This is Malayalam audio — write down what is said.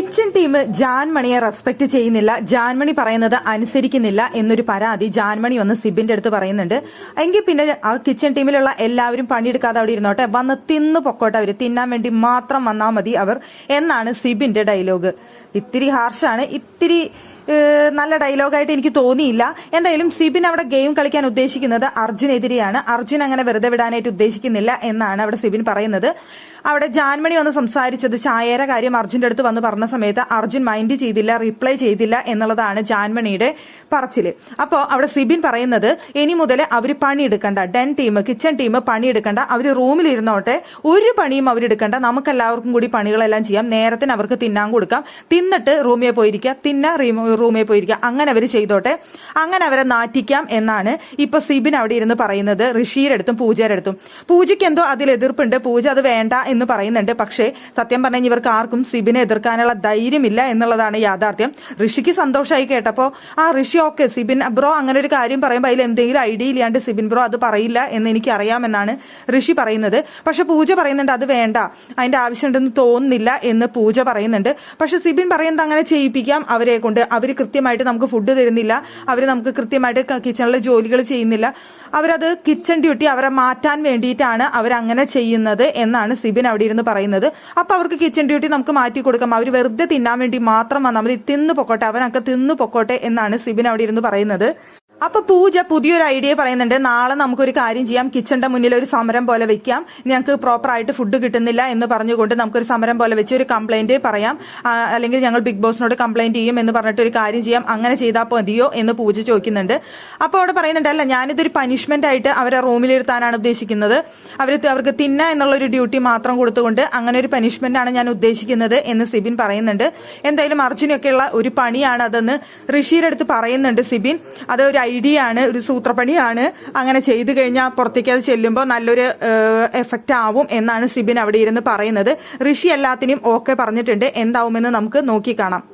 കിച്ചൺ ടീം ജാൻമണിയെ റെസ്പെക്ട് ചെയ്യുന്നില്ല, ജാൻമണി പറയുന്നത് അനുസരിക്കുന്നില്ല എന്നൊരു പരാതി ജാൻമണി വന്ന് സിബിന്റെ അടുത്ത് പറയുന്നുണ്ട്. എങ്കിൽ പിന്നെ ആ കിച്ചൺ ടീമിലുള്ള എല്ലാവരും പണിയെടുക്കാതെ അവിടെ ഇരുന്നോട്ടെ, വന്ന് തിന്നു പൊക്കോട്ടെ, അവര് തിന്നാൻ വേണ്ടി മാത്രം വന്നാൽ മതി അവർ എന്നാണ് സിബിന്റെ ഡയലോഗ്. ഇത്തിരി ഹാർഷാണ്, ഇത്തിരി നല്ല ഡയലോഗായിട്ട് എനിക്ക് തോന്നിയില്ല. എന്തായാലും സിബിൻ അവിടെ ഗെയിം കളിക്കാൻ ഉദ്ദേശിക്കുന്നത് അർജുനെതിരെയാണ്. അർജുൻ അങ്ങനെ വെറുതെ വിടാനായിട്ട് ഉദ്ദേശിക്കുന്നില്ല എന്നാണ് അവിടെ സിബിൻ പറയുന്നത്. അവിടെ ജാൻമണി വന്ന് സംസാരിച്ചത് ചായയുടെ കാര്യം അർജുന്റെ അടുത്ത് വന്ന് പറഞ്ഞ സമയത്ത് അർജുൻ മൈൻഡ് ചെയ്തില്ല, റിപ്ലൈ ചെയ്തില്ല എന്നുള്ളതാണ് ജാൻമണിയുടെ പറച്ചില്. അപ്പോൾ അവിടെ സിബിൻ പറയുന്നത് ഇനി മുതൽ അവർ പണിയെടുക്കണ്ട, ഡെൻ ടീം കിച്ചൺ ടീം പണിയെടുക്കണ്ട, അവർ റൂമിൽ ഇരുന്നോട്ടെ, ഒരു പണിയും അവരെടുക്കണ്ട, നമുക്കെല്ലാവർക്കും കൂടി പണികളെല്ലാം ചെയ്യാം, നേരത്തിന് അവർക്ക് തിന്നാൻ കൊടുക്കാം, തിന്നിട്ട് റൂമിൽ പോയിരിക്കുക, റൂമിൽ പോയിരിക്കുക, അങ്ങനെ അവർ ചെയ്തോട്ടെ, അങ്ങനെ അവരെ നാറ്റിക്കാം എന്നാണ് ഇപ്പൊ സിബിൻ അവിടെ ഇരുന്ന് പറയുന്നത്. ഋഷിയുടെ അടുത്തും പൂജയുടെ അടുത്തും. പൂജയ്ക്ക് എന്തോ അതിൽ എതിർപ്പുണ്ട്, പൂജ അത് വേണ്ട എന്ന് പറയുന്നുണ്ട്. പക്ഷേ സത്യം പറഞ്ഞാൽ ഇവർക്ക് ആർക്കും സിബിനെ എതിർക്കാനുള്ള ധൈര്യമില്ല എന്നുള്ളതാണ് യാഥാർത്ഥ്യം. ഋഷിക്ക് സന്തോഷമായി കേട്ടപ്പോ ആ ഋഷി ഓക്കെ, സിബിൻ ബ്രോ അങ്ങനെ ഒരു കാര്യം പറയുമ്പോൾ അതിൽ എന്തെങ്കിലും ഐഡിയ ഇല്ലാണ്ട് സിബിൻ ബ്രോ അത് പറയില്ല എന്ന് എനിക്ക് അറിയാമെന്നാണ് ഋഷി പറയുന്നത്. പക്ഷെ പൂജ പറയുന്നുണ്ട് അത് വേണ്ട, അതിന്റെ ആവശ്യമുണ്ടെന്ന് തോന്നുന്നില്ല എന്ന് പൂജ പറയുന്നുണ്ട്. പക്ഷെ സിബിൻ പറയുന്നത് അങ്ങനെ ചെയ്യിപ്പിക്കാം അവരെ കൊണ്ട്, അവർ കൃത്യമായിട്ട് നമുക്ക് ഫുഡ് തരുന്നില്ല, അവർ നമുക്ക് കൃത്യമായിട്ട് കിച്ചണിലെ ജോലികൾ ചെയ്യുന്നില്ല, അവരത് കിച്ചൺ ഡ്യൂട്ടി അവരെ മാറ്റാൻ വേണ്ടിയിട്ടാണ് അവരങ്ങനെ ചെയ്യുന്നത് എന്നാണ് സിബിൻ അവിടെ ഇരുന്ന് പറയുന്നത്. അപ്പൊ അവർക്ക് കിച്ചൺ ഡ്യൂട്ടി നമുക്ക് മാറ്റി കൊടുക്കാം, അവർ വെറുതെ തിന്നാൻ വേണ്ടി മാത്രം വന്നാൽ മതി, തിന്നു പൊക്കോട്ടെ, അവനൊക്കെ തിന്നു പൊക്കോട്ടെ എന്നാണ് സിബിൻ അവിടെ ഇരുന്ന് പറയുന്നത്. അപ്പൊ പൂജ പുതിയൊരു ഐഡിയ പറയുന്നുണ്ട്. നാളെ നമുക്കൊരു കാര്യം ചെയ്യാം, കിച്ചണിന്റെ മുന്നിൽ ഒരു സമരം പോലെ വെക്കാം, ഞങ്ങൾക്ക് പ്രോപ്പർ ആയിട്ട് ഫുഡ് കിട്ടുന്നില്ല എന്ന് പറഞ്ഞുകൊണ്ട് നമുക്കൊരു സമരം പോലെ വെച്ച് ഒരു കംപ്ലൈന്റ് പറയാം, അല്ലെങ്കിൽ ഞങ്ങൾ ബിഗ് ബോസിനോട് കംപ്ലൈന്റ് ചെയ്യും എന്ന് പറഞ്ഞിട്ട് ഒരു കാര്യം ചെയ്യാം, അങ്ങനെ ചെയ്താൽ മതിയോ എന്ന് പൂജ ചോദിക്കുന്നുണ്ട്. അപ്പൊ അവിടെ പറയുന്നുണ്ട് അല്ല, ഞാനിതൊരു പനിഷ്മെന്റ് ആയിട്ട് അവരെ റൂമിലിരുത്താനാണ് ഉദ്ദേശിക്കുന്നത്, അവർക്ക് തിന്ന എന്നുള്ള ഒരു ഡ്യൂട്ടി മാത്രം കൊടുത്തുകൊണ്ട് അങ്ങനെ ഒരു പനിഷ്മെന്റ് ആണ് ഞാൻ ഉദ്ദേശിക്കുന്നത് എന്ന് സിബിൻ പറയുന്നുണ്ട്. എന്തായാലും അർജുനൊക്കെയുള്ള ഒരു പണിയാണ് അതെന്ന് ഋഷിയുടെ അടുത്ത് പറയുന്നുണ്ട് സിബിൻ. അത് ഒരു ഐഡിയ ആണ്, ഒരു സൂത്രപ്പണിയാണ്, അങ്ങനെ ചെയ്തു കഴിഞ്ഞാൽ പുറത്തേക്ക് അത് ചെല്ലുമ്പോൾ നല്ലൊരു എഫക്റ്റ് ആവും എന്നാണ് സിബിൻ അവിടെ ഇരുന്ന് പറയുന്നത്. ഋഷി എല്ലാത്തിനും ഓക്കെ പറഞ്ഞിട്ടുണ്ട്, എന്താവുമെന്ന് നമുക്ക് നോക്കി കാണാം.